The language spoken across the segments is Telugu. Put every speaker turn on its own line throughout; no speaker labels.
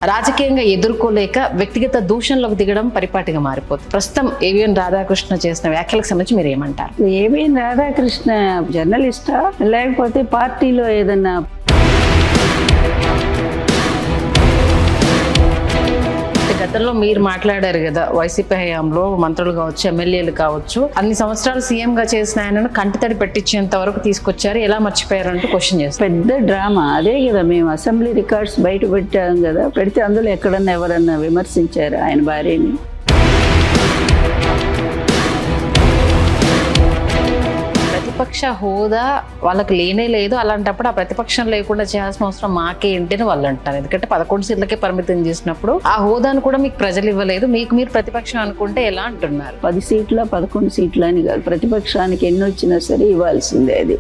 రాజకీయంగా ఎదుర్కోలేక వ్యక్తిగత దూషణలోకి దిగడం పరిపాటిగా మారిపోతుంది. ప్రస్తుతం ఏవిఎన్ రాధాకృష్ణ చేసిన వ్యాఖ్యలకు సంబంధించి మీరు ఏమంటారు?
ఏవిఎన్ రాధాకృష్ణ జర్నలిస్టా లేకపోతే పార్టీలో ఏదన్నా
గతంలో మీరు మాట్లాడారు కదా, వైసీపీ హయాంలో మంత్రులు కావచ్చు, ఎమ్మెల్యేలు కావచ్చు, అన్ని సంవత్సరాలు సీఎం గా చేసిన ఆయనను కంటితడి పెట్టించేంత వరకు తీసుకొచ్చారు, ఎలా మర్చిపోయారంటూ క్వశ్చన్ చేస్తారు.
పెద్ద డ్రామా అదే కదా. మేము అసెంబ్లీ రికార్డ్స్ బయట పెట్టాం కదా, పెడితే అందులో ఎక్కడన్నా ఎవరన్నా విమర్శించారు ఆయన భార్యని?
ప్రతిపక్ష హోదా వాళ్ళకి లేనే లేదు. అలాంటప్పుడు ఆ ప్రతిపక్షం లేకుండా చేయాల్సిన అవసరం మాకేంటి అని వాళ్ళు అంటారు. ఎందుకంటే 11 సీట్లకే పరిమితం చేసినప్పుడు ఆ హోదాను కూడా మీకు ప్రజలు ఇవ్వలేదు, మీకు మీరు ప్రతిపక్షం అనుకుంటే ఎలా అంటున్నారు?
10 సీట్ల 11 సీట్ల అని కాదు, ప్రతిపక్షానికి ఎన్ని వచ్చినా సరే ఇవ్వాల్సిందే. అది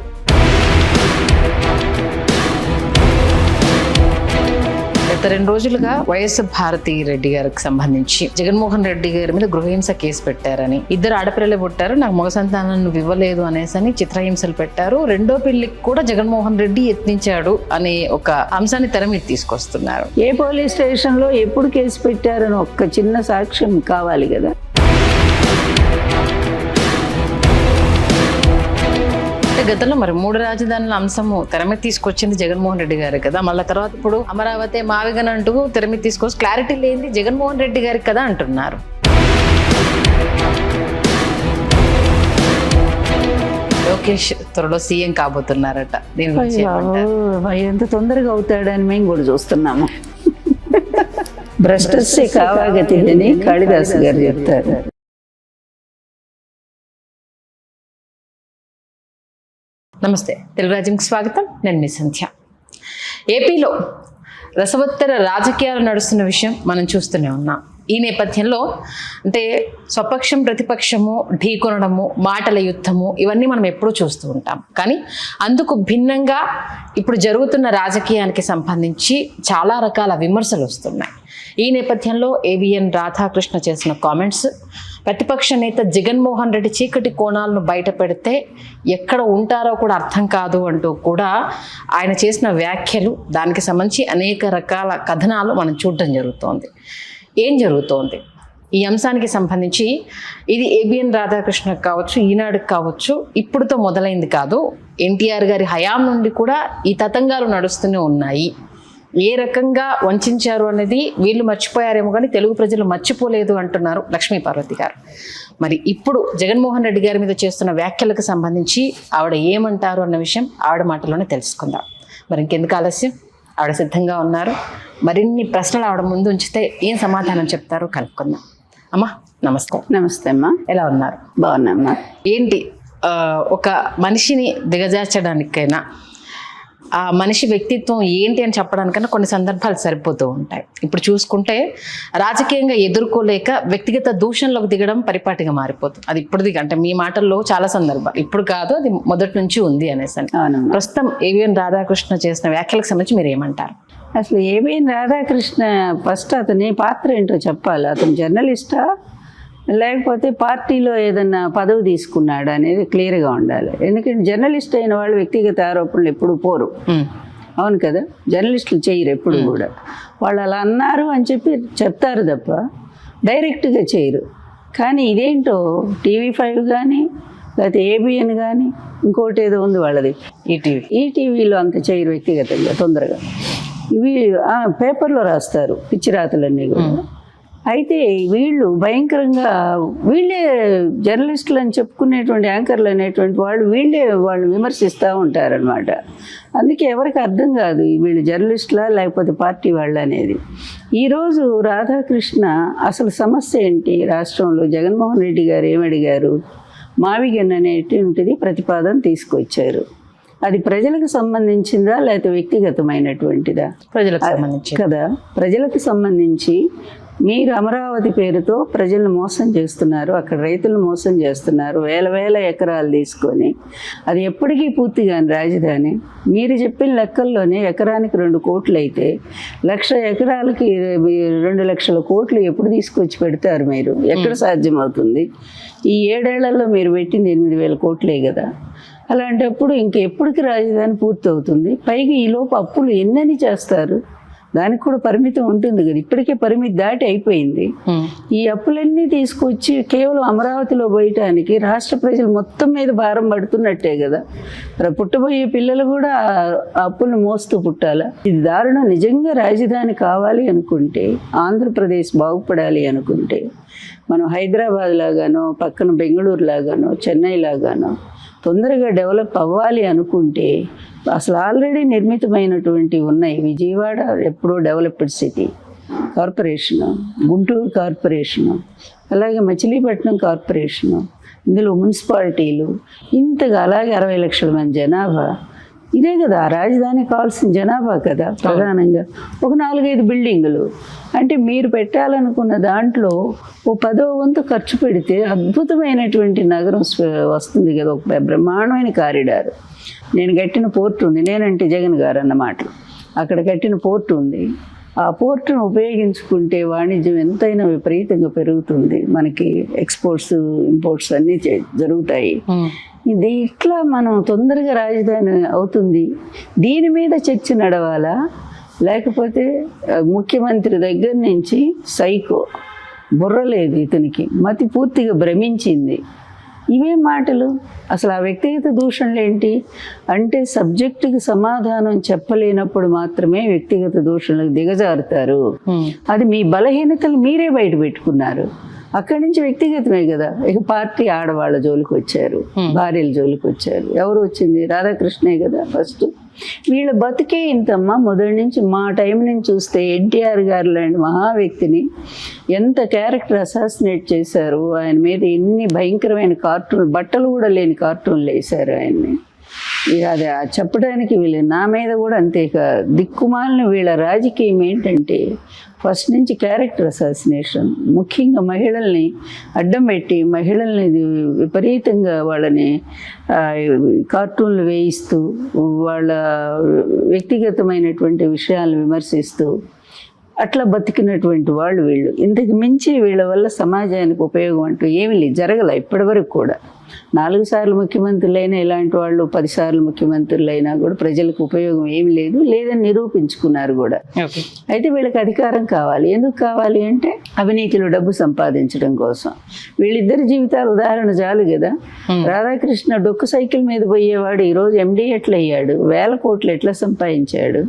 గత 2 రోజులుగా వైఎస్ భారతి రెడ్డి గారికి సంబంధించి జగన్మోహన్ రెడ్డి గారి మీద గృహహింస కేసు పెట్టారని, 2 ఆడపిల్లలు పుట్టారు, నాకు మగ సంతానం నువ్వు ఇవ్వలేదు అనేసి చిత్రహింసలు పెట్టారు, 2వ పెళ్లికి కూడా జగన్మోహన్ రెడ్డి యత్నించాడు అనే ఒక అంశాన్ని తెర మీద తీసుకొస్తున్నారు.
ఏ పోలీస్ స్టేషన్ లో ఎప్పుడు కేసు పెట్టారని ఒక్క చిన్న సాక్ష్యం కావాలి కదా.
గతంలో మరి 3 రాజధానుల అంశము తెర మీద తీసుకొచ్చింది జగన్మోహన్ రెడ్డి గారు కదా, మళ్ళీ తర్వాత ఇప్పుడు అమరావతి మావిగన్ అంటూ తెర మీద తీసుకొచ్చి క్లారిటీ లేనిది జగన్మోహన్ రెడ్డి గారికి కదా అంటున్నారు. లోకేష్ త్వరలో సీఎం కాబోతున్నారట, దీని గురించి
ఎంత తొందరగా అవుతాడని మేము కూడా చూస్తున్నాము. భ్రష్టస్య కావాగతి అని కాళిదాసు గారు చెప్తారు.
నమస్తే, తెలుగు రాజ్యంకి స్వాగతం. నేను మీ సంధ్య. ఏపీలో రసవత్తర రాజకీయాలు నడుస్తున్న విషయం మనం చూస్తూనే ఉన్నాం. ఈ నేపథ్యంలో అంటే స్వపక్షం ప్రతిపక్షము ఢీకొనడము, మాటల యుద్ధము, ఇవన్నీ మనం ఎప్పుడూ చూస్తూ ఉంటాం. కానీ అందుకు భిన్నంగా ఇప్పుడు జరుగుతున్న రాజకీయానికి సంబంధించి చాలా రకాల విమర్శలు వస్తున్నాయి. ఈ నేపథ్యంలో ఏవిఎన్ రాధాకృష్ణ చేసిన కామెంట్స్, ప్రతిపక్ష నేత జగన్మోహన్ రెడ్డి చీకటి కోణాలను బయట పెడితే ఎక్కడ ఉంటారో కూడా అర్థం కాదు అంటూ కూడా ఆయన చేసిన వ్యాఖ్యలు, దానికి సంబంధించి అనేక రకాల కథనాలు మనం చూడడం జరుగుతోంది. ఏం జరుగుతోంది ఈ అంశానికి సంబంధించి? ఇది ఏబిఎన్ రాధాకృష్ణకు కావచ్చు, ఈనాడుకు కావచ్చు, ఇప్పుడుతో మొదలైంది కాదు. ఎన్టీఆర్ గారి హయాం నుండి కూడా ఈ తతంగాలు నడుస్తూనే ఉన్నాయి. ఏ రకంగా వంచారు అనేది వీళ్ళు మర్చిపోయారేమో కానీ తెలుగు ప్రజలు మర్చిపోలేదు అంటున్నారు లక్ష్మీపార్వతి గారు. మరి ఇప్పుడు జగన్మోహన్ రెడ్డి గారి మీద చేస్తున్న వ్యాఖ్యలకు సంబంధించి ఆవిడ ఏమంటారు అన్న విషయం ఆవిడ మాటలోనే తెలుసుకుందాం. మరి ఇంకెందుకు ఆలస్యం, ఆవిడ సిద్ధంగా ఉన్నారు. మరిన్ని ప్రశ్నలు ఆవిడ ముందు ఉంచితే ఏం సమాధానం చెప్తారో కనుక్కుందాం. అమ్మా నమస్తే.
నమస్తే అమ్మా,
ఎలా ఉన్నారు?
బాగున్నామ్మా.
ఏంటి ఒక మనిషిని దిగజార్చడానికైనా, ఆ మనిషి వ్యక్తిత్వం ఏంటి అని చెప్పడానికన్నా కొన్ని సందర్భాలు సరిపోతూ ఉంటాయి. ఇప్పుడు చూసుకుంటే రాజకీయంగా ఎదుర్కోలేక వ్యక్తిగత దూషణలోకి దిగడం పరిపాటిగా మారిపోతుంది. అది ఇప్పుడుది అంటే మీ మాటల్లో చాలా సందర్భాలు, ఇప్పుడు కాదు, అది మొదటి నుంచి ఉంది అనేసి. ప్రస్తుతం ఏవిఎన్ రాధాకృష్ణ చేసిన వ్యాఖ్యలకు సంబంధించి మీరు ఏమంటారు?
అసలు ఏవిఎన్ రాధాకృష్ణ ఫస్ట్ అతని పాత్ర ఏంటో చెప్పాలి. అతను జర్నలిస్టా లేకపోతే పార్టీలో ఏదన్నా పదవి తీసుకున్నాడు అనేది క్లియర్గా ఉండాలి. ఎందుకంటే జర్నలిస్ట్ అయిన వాళ్ళు వ్యక్తిగత ఆరోపణలు ఎప్పుడు పోరు. అవును కదా, జర్నలిస్టులు చేయరు ఎప్పుడు కూడా. వాళ్ళు అలా అన్నారు అని చెప్పి చెప్తారు తప్ప డైరెక్ట్గా చేయరు. కానీ ఇదేంటో TV5 కానీ లేకపోతే ఏబిఎన్ కానీ ఇంకోటి ఏదో ఉంది వాళ్ళది, ఈటీవీలో అంత చేయరు వ్యక్తిగతంగా తొందరగా. ఇవి పేపర్లో రాస్తారు పిచ్చి రాతలన్నీ కూడా. అయితే వీళ్ళు భయంకరంగా, వీళ్ళే జర్నలిస్టులు అని చెప్పుకునేటువంటి యాంకర్లు అనేటువంటి వాళ్ళు విమర్శిస్తూ ఉంటారనమాట. అందుకే ఎవరికి అర్థం కాదు వీళ్ళు జర్నలిస్టులా లేకపోతే పార్టీ వాళ్ళ అనేది. ఈరోజు రాధాకృష్ణ అసలు సమస్య ఏంటి రాష్ట్రంలో? జగన్మోహన్ రెడ్డి గారు ఏమడిగారు? మావిగన్ అనేటువంటిది ప్రతిపాదన తీసుకొచ్చారు. అది ప్రజలకు సంబంధించిందా లేకపోతే వ్యక్తిగతమైనటువంటిదా?
ప్రజలకు సంబంధించి
కదా. ప్రజలకు సంబంధించి మీరు అమరావతి పేరుతో ప్రజలను మోసం చేస్తున్నారు, అక్కడ రైతులను మోసం చేస్తున్నారు, వేల ఎకరాలు తీసుకొని. అది ఎప్పటికీ పూర్తి కాని రాజధాని. మీరు చెప్పిన లెక్కల్లోనే ఎకరానికి 2 కోట్లు అయితే 1,00,000 ఎకరాలకి 2 లక్షల కోట్లు ఎప్పుడు తీసుకొచ్చి పెడతారు మీరు? ఎక్కడ సాధ్యమవుతుంది? ఈ 7 ఏళ్లలో మీరు పెట్టింది 8,000 కోట్లే కదా. అలాంటప్పుడు ఇంకెప్పటికి రాజధాని పూర్తి అవుతుంది? పైగా ఈలోపు అప్పులు ఎన్నని చేస్తారు? దానికి కూడా పరిమితం ఉంటుంది కదా, ఇప్పటికే పరిమితి దాటి అయిపోయింది. ఈ అప్పులన్నీ తీసుకొచ్చి కేవలం అమరావతిలో పోయటానికి రాష్ట్ర ప్రజలు మొత్తం మీద భారం పడుతున్నట్టే కదా. పుట్టబోయే పిల్లలు కూడా ఆ అప్పులను మోస్తూ పుట్టాలా? ఇది దారుణం. నిజంగా రాజధాని కావాలి అనుకుంటే, ఆంధ్రప్రదేశ్ బాగుపడాలి అనుకుంటే, మనం హైదరాబాద్ లాగానో, పక్కన బెంగళూరు లాగానో, చెన్నై లాగానో తొందరగా డెవలప్ అవ్వాలి అనుకుంటే అసలు ఆల్రెడీ నిర్మితమైనటువంటివి ఉన్నాయి. విజయవాడ ఎప్పుడో developed city, corporation, Guntur corporation, అలాగే మచిలీపట్నం కార్పొరేషను, ఇందులో మున్సిపాలిటీలు, ఇంతగా అలాగే 60 లక్షల మంది జనాభా. ఇదే కదా రాజధాని కావాల్సిన జనాభా కదా ప్రధానంగా. ఒక 4-5 బిల్డింగులు అంటే మీరు పెట్టాలనుకున్న దాంట్లో ఓ 10వ వంతు ఖర్చు పెడితే అద్భుతమైనటువంటి నగరం వస్తుంది కదా. ఒక బ్రహ్మాండమైన కారిడార్. నేను కట్టిన పోర్టు ఉంది, నేనంటే జగన్ గారు అన్నమాట. అక్కడ కట్టిన పోర్టు ఉంది. ఆ పోర్టును ఉపయోగించుకుంటే వాణిజ్యం ఎంతైనా విపరీతంగా పెరుగుతుంది. మనకి ఎక్స్పోర్ట్స్ ఇంపోర్ట్స్ అన్నీ జరుగుతాయి. ఇది ఇట్లా మనం తొందరగా రాజధాని అవుతుంది. దీని మీద చర్చ నడవాలా, లేకపోతే ముఖ్యమంత్రి దగ్గర నుంచి సైకో, బుర్ర లేదు ఇతనికి, మతి పూర్తిగా భ్రమించింది. ఇవే మాటలు. అసలు ఆ వ్యక్తిగత దూషణలు ఏంటి అంటే, సబ్జెక్టుకి సమాధానం చెప్పలేనప్పుడు మాత్రమే వ్యక్తిగత దూషణలకు దిగజారుతారు. అది మీ బలహీనతలు మీరే బయట పెట్టుకున్నారు. అక్కడి నుంచి వ్యక్తిగతమే కదా. ఇక పార్టీ ఆడవాళ్ళ జోలికి వచ్చారు, భార్యల జోలికి వచ్చారు. ఎవరు వచ్చింది? రాధాకృష్ణే కదా ఫస్ట్. వీళ్ళ బతికే ఇంతమ్మా. మొదటి నుంచి మా టైం నుంచి చూస్తే ఎన్టీఆర్ గారు లాంటి మహా వ్యక్తిని ఎంత క్యారెక్టర్ అసాసినేట్ చేశారు. ఆయన మీద ఎన్ని భయంకరమైన కార్టూన్, బట్టలు కూడా లేని కార్టూన్లు వేశారు ఆయన్ని. అది చెప్పడానికి వీళ్ళు, నా మీద కూడా అంతే. దిక్కుమాలిన వీళ్ళ రాజకీయం ఏంటంటే ఫస్ట్ నుంచి క్యారెక్టర్ అసాసినేషన్. ముఖ్యంగా మహిళల్ని అడ్డం పెట్టి, మహిళల్ని విపరీతంగా వాళ్ళని కార్టూన్లు వేయిస్తూ, వాళ్ళ వ్యక్తిగతమైనటువంటి విషయాలను విమర్శిస్తూ అట్లా బతికినటువంటి వాళ్ళు వీళ్ళు. ఇంతకు మించి వీళ్ళ వల్ల సమాజానికి ఉపయోగం అంటూ ఏమీ లేదు, జరగలే ఇప్పటివరకు కూడా. 4 సార్లు ముఖ్యమంత్రులైనా ఇలాంటి వాళ్ళు 10 సార్లు ముఖ్యమంత్రులైనా కూడా ప్రజలకు ఉపయోగం ఏమి లేదు, లేదని నిరూపించుకున్నారు కూడా. అయితే వీళ్ళకి అధికారం కావాలి. ఎందుకు కావాలి అంటే అవినీతిలో డబ్బు సంపాదించడం కోసం. వీళ్ళిద్దరి జీవితాలు ఉదాహరణ చాలు కదా. రాధాకృష్ణ డొక్కు సైకిల్ మీద పోయేవాడు ఈరోజు ఎండీ ఎట్లా అయ్యాడు, 1000 కోట్లు ఎట్లా సంపాదించాడు.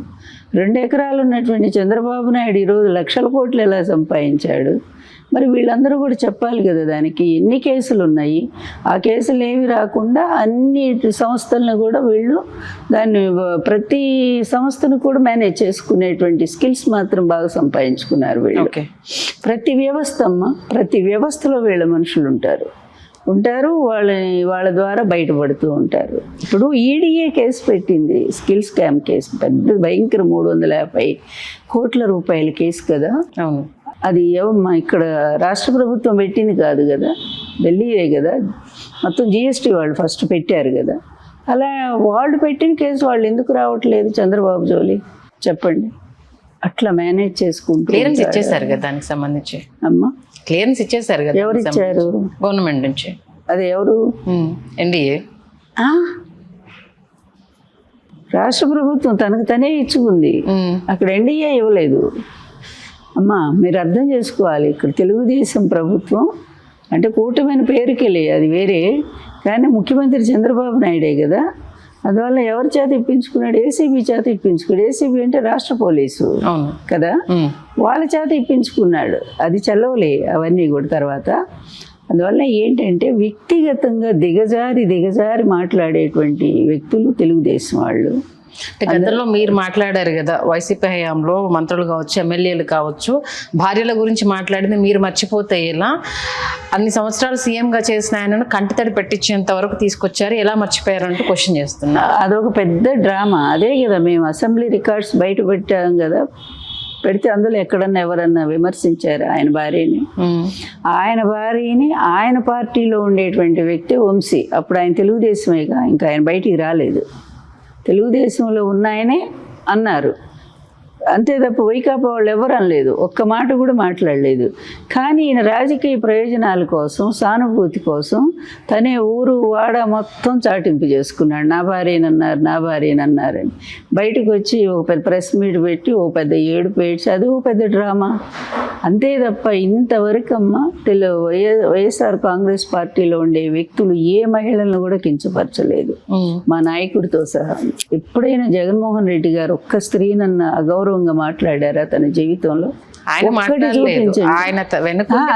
2 ఎకరాలు ఉన్నటువంటి చంద్రబాబు నాయుడు ఈరోజు లక్షల కోట్లు ఎలా సంపాదించాడు. మరి వీళ్ళందరూ కూడా చెప్పాలి కదా. దానికి ఎన్ని కేసులు ఉన్నాయి, ఆ కేసులు ఏమి రాకుండా అన్ని సంస్థలను కూడా వీళ్ళు దాన్ని ప్రతి సంస్థను కూడా మేనేజ్ చేసుకునేటువంటి స్కిల్స్ మాత్రం బాగా సంపాదించుకున్నారు వీళ్ళు. ప్రతి వ్యవస్థలో వీళ్ళ మనుషులు ఉంటారు. వాళ్ళ ద్వారా బయటపడుతూ ఉంటారు. ఇప్పుడు ఈడీఏ కేసు పెట్టింది, స్కిల్ స్కామ్ కేసు, పెద్ద భయంకర 350 కోట్ల రూపాయల కేసు కదా. అవును. అది ఇక్కడ రాష్ట్ర ప్రభుత్వం పెట్టింది కాదు కదా, ఢిల్లీయే కదా. మొత్తం జిఎస్టీ వాళ్ళు ఫస్ట్ పెట్టారు కదా. అలా వాళ్ళు పెట్టిన కేసు వాళ్ళు ఎందుకు రావట్లేదు చంద్రబాబు జోలి చెప్పండి. అట్లా మేనేజ్ చేసుకుంటూ
క్లియరెన్స్ ఇచ్చేసారు కదా దానికి సంబంధించి.
అమ్మా
క్లియరెన్స్ ఇచ్చేసారు కదా.
ఎవరు ఇచ్చారు?
గవర్నమెంట్ నుంచి.
అదే ఎవరు?
ఎన్డీఏ.
రాష్ట్ర ప్రభుత్వం తనకు తనే ఇచ్చుకుంది, అక్కడ ఎన్డీఏ ఇవ్వలేదు. అమ్మా మీరు అర్థం చేసుకోవాలి. ఇక్కడ తెలుగుదేశం ప్రభుత్వం అంటే కూటమైన పేరుకెళ్ళి అది వేరే, కానీ ముఖ్యమంత్రి చంద్రబాబు నాయుడే కదా. అందువల్ల ఎవరి చేత ఇప్పించుకున్నాడు? ఏసీబీ చేత ఇప్పించుకున్నాడు. ఏసీబీ అంటే రాష్ట్ర పోలీసు కదా, వాళ్ళ చేత ఇప్పించుకున్నాడు. అది చల్లవలే అవన్నీ కూడా తర్వాత. అందువల్ల ఏంటంటే వ్యక్తిగతంగా దిగజారి మాట్లాడేటువంటి వ్యక్తులు తెలుగుదేశం వాళ్ళు.
గతంలో మీరు మాట్లాడారు కదా, వైసీపీ హయాంలో మంత్రులు కావచ్చు, ఎమ్మెల్యేలు కావచ్చు, భార్యల గురించి మాట్లాడింది మీరు మర్చిపోతే ఎలా? అన్ని సంవత్సరాలు సీఎంగా చేసిన ఆయనను కంటితడి పెట్టించేంత వరకు తీసుకొచ్చారు, ఎలా మర్చిపోయారంటూ క్వశ్చన్ చేస్తున్నా.
అదొక పెద్ద డ్రామా. అదే కదా మేము అసెంబ్లీ రికార్డ్స్ బయట పెట్టాం కదా, పెడితే అందులో ఎక్కడన్నా ఎవరన్నా విమర్శించారు ఆయన భార్యని. ఆయన పార్టీలో ఉండేటువంటి వ్యక్తి వంశీ. అప్పుడు ఆయన తెలుగుదేశమేగా, ఇంకా ఆయన బయటికి రాలేదు. తెలుగుదేశంలో ఉన్నాయనే అన్నారు. అంతే తప్ప వైకాపా వాళ్ళు ఎవరు అనలేదు, ఒక్క మాట కూడా మాట్లాడలేదు. కానీ ఈయన రాజకీయ ప్రయోజనాల కోసం, సానుభూతి కోసం తనే ఊరు వాడ మొత్తం చాటింపు చేసుకున్నాడు. నా భార్యనన్నారని బయటకు వచ్చి ఒక పెద్ద ప్రెస్ మీట్ పెట్టి ఓ పెద్ద ఏడుపు ఏడ్చి అది ఓ పెద్ద డ్రామా. అంతే తప్ప ఇంతవరకు వైఎస్ఆర్ కాంగ్రెస్ పార్టీలో ఉండే వ్యక్తులు ఏ మహిళలను కూడా కించపరచలేదు, మా నాయకుడితో సహా. ఎప్పుడైనా జగన్మోహన్ రెడ్డి గారు ఒక్క స్త్రీనన్న అగౌరవంగా మాట్లాడారా తన జీవితంలో?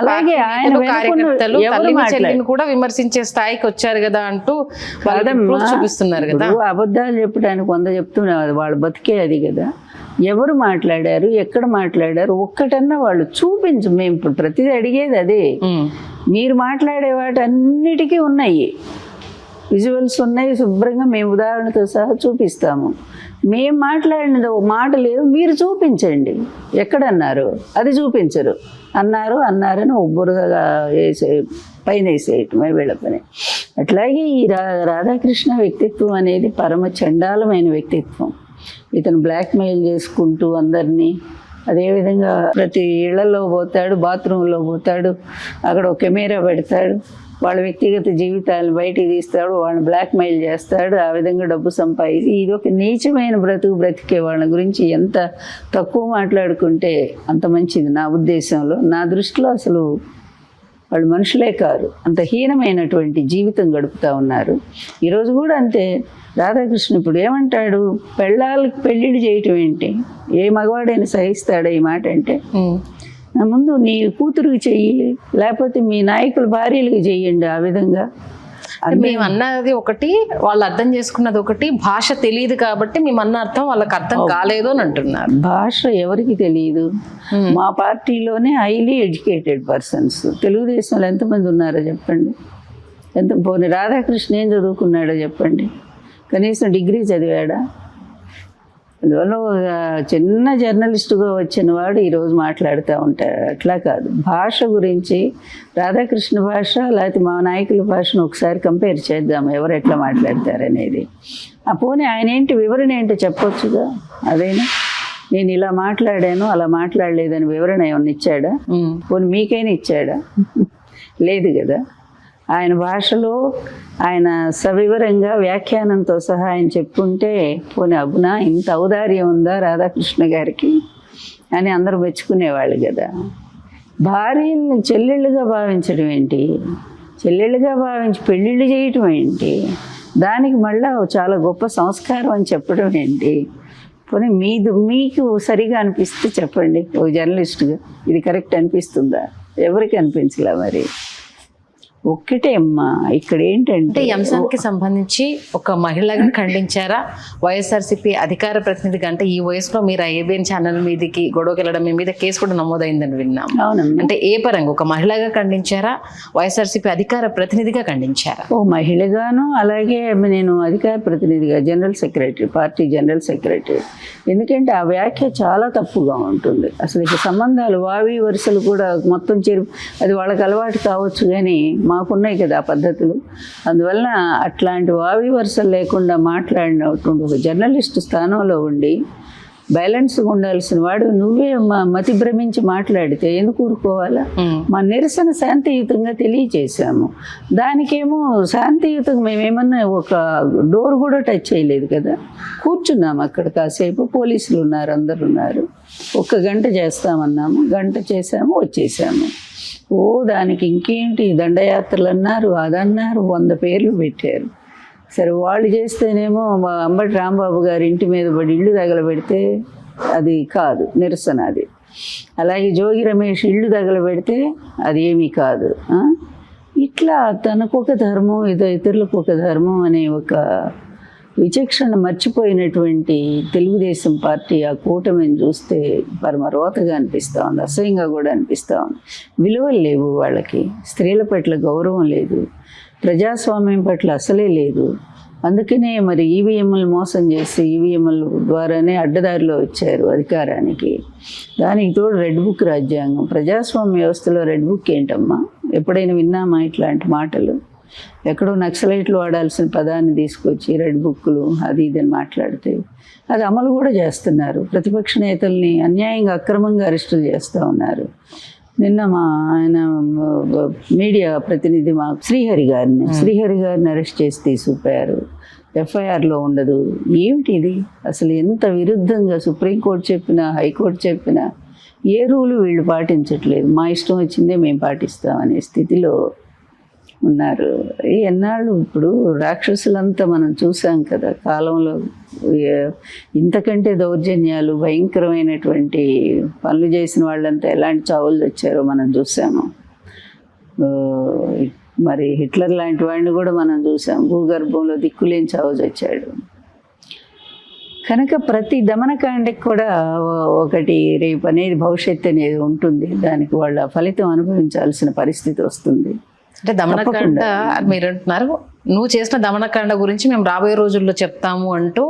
అలాగే ఆయన
కూడా విమర్శించే స్థాయికి వచ్చారు కదా అంటూ చూపిస్తున్నారు కదా.
అబద్ధాలు చెప్పడానికి 100 చెప్తున్నారు, వాళ్ళు బతికే అది కదా. ఎవరు మాట్లాడారు, ఎక్కడ మాట్లాడారు, ఒక్కటన్నా వాళ్ళు చూపించు. మేము ఇప్పుడు ప్రతిదీ అడిగేది అదే. మీరు మాట్లాడే వాటి అన్నిటికీ ఉన్నాయి, విజువల్స్ ఉన్నాయి, శుభ్రంగా మేము ఉదాహరణతో సహా చూపిస్తాము. మేము మాట్లాడినది ఒక మాట లేదు, మీరు చూపించండి. ఎక్కడన్నారు అది చూపించరు. అన్నారని బురదగా పైన వేసేయటమే వీళ్ళ పని. అట్లాగే ఈ రాధాకృష్ణ వ్యక్తిత్వం అనేది పరమ చండాలమైన వ్యక్తిత్వం. ఇతను బ్లాక్మెయిల్ చేసుకుంటూ అందరినీ, అదేవిధంగా ప్రతి ఇళ్లలో పోతాడు, బాత్రూంలో పోతాడు, అక్కడ ఒక కెమెరా పెడతాడు, వాళ్ళ వ్యక్తిగత జీవితాలను బయటికి తీస్తాడు, వాళ్ళని బ్లాక్మెయిల్ చేస్తాడు, ఆ విధంగా డబ్బు సంపాదించి ఇది ఒక నీచమైన బ్రతికే వాళ్ళ గురించి ఎంత తక్కువ మాట్లాడుకుంటే అంత మంచిది నా ఉద్దేశంలో. నా దృష్టిలో అసలు వాళ్ళు మనుషులే కారు, అంత హీనమైనటువంటి జీవితం గడుపుతూ ఉన్నారు. ఈరోజు కూడా అంతే. రాధాకృష్ణ ఇప్పుడు ఏమంటాడు, పెళ్ళాలకు పెళ్ళిళ్ళు చేయటం ఏంటి, ఏ మగవాడైనా సహిస్తాడా ఈ మాట అంటే? నా ముందు నీ కూతురుకి చెయ్యి, లేకపోతే మీ నాయకుల భార్యలకు చెయ్యండి. ఆ విధంగా
మేము అన్నది ఒకటి, వాళ్ళు అర్థం చేసుకున్నది ఒకటి. భాష తెలియదు కాబట్టి మేము అన్న అర్థం వాళ్ళకి అర్థం కాలేదు అని అంటున్నారు.
భాష ఎవరికి తెలియదు? మా పార్టీలోనే హైలీ ఎడ్యుకేటెడ్ పర్సన్స్ తెలుగుదేశంలో ఎంతమంది ఉన్నారో చెప్పండి. పోనీ రాధాకృష్ణ ఏం చదువుకున్నాడో చెప్పండి, కనీసం డిగ్రీ చదివాడా? అందువల్ల చిన్న జర్నలిస్టుగా వచ్చిన వాడు ఈరోజు మాట్లాడుతూ ఉంటాడు. అట్లా కాదు, భాష గురించి రాధాకృష్ణ భాష లేకపోతే మా నాయకుల భాషను ఒకసారి కంపేర్ చేద్దాం, ఎవరు ఎట్లా మాట్లాడతారనేది. పోనీ ఆయన ఏంటి వివరణ ఏంటో చెప్పొచ్చుగా. అదేనా నేను ఇలా మాట్లాడాను అలా మాట్లాడలేదని వివరణ ఏమన్నా ఇచ్చాడా? పోనీ మీకైనా ఇచ్చాడా? లేదు కదా. ఆయన భాషలో ఆయన సవివరంగా వ్యాఖ్యానంతో సహా ఆయన చెప్పుంటే పోనీ అబ్బునా ఇంత ఔదార్యం ఉందా రాధాకృష్ణ గారికి అని అందరూ మెచ్చుకునేవాళ్ళు కదా. భార్యల్ని చెల్లెళ్ళుగా భావించడం ఏంటి, చెల్లెళ్ళుగా భావించి పెళ్ళిళ్ళు చేయటం ఏంటి, దానికి మళ్ళీ చాలా గొప్ప సంస్కారం అని చెప్పడం ఏంటి? పోనీ మీకు సరిగా అనిపిస్తే చెప్పండి, ఒక జర్నలిస్టుగా ఇది కరెక్ట్ అనిపిస్తుందా? ఎవరికి అనిపించలే. మరి ఒక్కటే అమ్మా, ఇక్కడ ఏంటంటే
ఈ అంశానికి సంబంధించి ఒక మహిళగా ఖండించారా? వైఎస్ఆర్సీపీ అధికార ప్రతినిధిగా, అంటే ఈ వయసులో మీరు ఏబిఎన్ ఛానల్ మీదకి గొడవకి వెళ్ళడం, మీ మీద కేసు కూడా నమోదైందని విన్నాం.
అవునమ్మా.
అంటే ఏ పరంగా ఒక మహిళగా ఖండించారా, వైఎస్ఆర్సీపీ అధికార ప్రతినిధిగా ఖండించారా?
ఓ మహిళగాను, అలాగే నేను అధికార ప్రతినిధిగా, general secretary, party general secretary. ఎందుకంటే ఆ వ్యాఖ్య చాలా తప్పుగా ఉంటుంది. అసలు ఇక సంబంధాలు వావి వరుసలు కూడా మొత్తం అది వాళ్ళకి అలవాటు కావచ్చు, కానీ మాకున్నాయి కదా ఆ పద్ధతులు. అందువలన అట్లాంటి వావి వరుసలు లేకుండా మాట్లాడినటువంటి ఒక జర్నలిస్టు స్థానంలో ఉండి బ్యాలెన్స్గా ఉండాల్సిన వాడు నువ్వే మతి భ్రమించి మాట్లాడితే ఎందుకు ఊరుకోవాలా? మా నిరసన శాంతియుతంగా తెలియచేసాము, దానికేమో శాంతియుతంగా మేమేమన్నా ఒక డోర్ కూడా టచ్ చేయలేదు కదా. కూర్చున్నాము అక్కడ కాసేపు, పోలీసులు ఉన్నారు, అందరు ఉన్నారు. 1 గంట చేస్తామన్నాము, గంట చేసాము, వచ్చేసాము. దానికి ఇంకేంటి దండయాత్రలు అన్నారు, అదన్నారు, 100 పేర్లు పెట్టారు. సరే వాళ్ళు చేస్తేనేమో మా అంబటి రాంబాబు గారి ఇంటి మీద పడి ఇల్లు తగలబెడితే అది కాదు నిరసన అది. అలాగే జోగి రమేష్ ఇల్లు తగలబెడితే అది ఏమీ కాదు. ఇట్లా తనకొక ధర్మం, ఇతరులకు ఒక ధర్మం అనే ఒక విచక్షణ మర్చిపోయినటువంటి తెలుగుదేశం పార్టీ ఆ కూటమిని చూస్తే పరమ రోతగా అనిపిస్తూ ఉంది, అసహ్యంగా కూడా అనిపిస్తూ ఉంది. విలువలు లేవు వాళ్ళకి, స్త్రీల పట్ల గౌరవం లేదు, ప్రజాస్వామ్యం పట్ల అసలే లేదు. అందుకనే మరి ఈవీఎంలు మోసం చేసి ఈవీఎంల ద్వారానే అడ్డదారిలో వచ్చారు అధికారానికి. దానికి తోడు రెడ్ బుక్ రాజ్యాంగం. ప్రజాస్వామ్య వ్యవస్థలో రెడ్ బుక్ ఏంటమ్మా? ఎప్పుడైనా విన్నామా ఇట్లాంటి మాటలు? ఎక్కడో నక్సలైట్లు వాడాల్సిన పదాన్ని తీసుకొచ్చి రెడ్ బుక్లు అది ఇదని మాట్లాడితే అది అమలు కూడా చేస్తున్నారు. ప్రతిపక్ష నేతల్ని అన్యాయంగా అక్రమంగా అరెస్టులు చేస్తూ ఉన్నారు. నిన్న ఆయన మీడియా ప్రతినిధి శ్రీహరి గారిని అరెస్ట్ చేసి తీసుకుపోయారు. ఎఫ్ఐఆర్లో ఉండదు. ఏమిటి ఇది అసలు? ఎంత విరుద్ధంగా సుప్రీంకోర్టు చెప్పినా హైకోర్టు చెప్పినా ఏ రూలు వీళ్ళు పాటించట్లేదు. మా ఇష్టం వచ్చిందే మేము పాటిస్తామనే స్థితిలో ఉన్నారు. ఎన్నాళ్ళు ఇప్పుడు రాక్షసులంతా మనం చూసాం కదా కాలంలో. ఇంతకంటే దౌర్జన్యాలు భయంకరమైనటువంటి పనులు చేసిన వాళ్ళంతా ఎలాంటి చావులు వచ్చారో మనం చూసాము. మరి హిట్లర్ లాంటి వాడిని కూడా మనం చూసాం. భూగర్భంలో దిక్కులేని చావు వచ్చాడు. కనుక ప్రతి దమనకాండకి కూడా ఒకటి రేపు అనేది భవిష్యత్తు అనేది ఉంటుంది. దానికి వాళ్ళ ఫలితం అనుభవించాల్సిన పరిస్థితి వస్తుంది.
అంటే దమనకాండ మీరు అంటున్నారు, నువ్వు చేసిన దమనకాండ గురించి మేము రాబోయే రోజుల్లో చెప్తాము అంటూ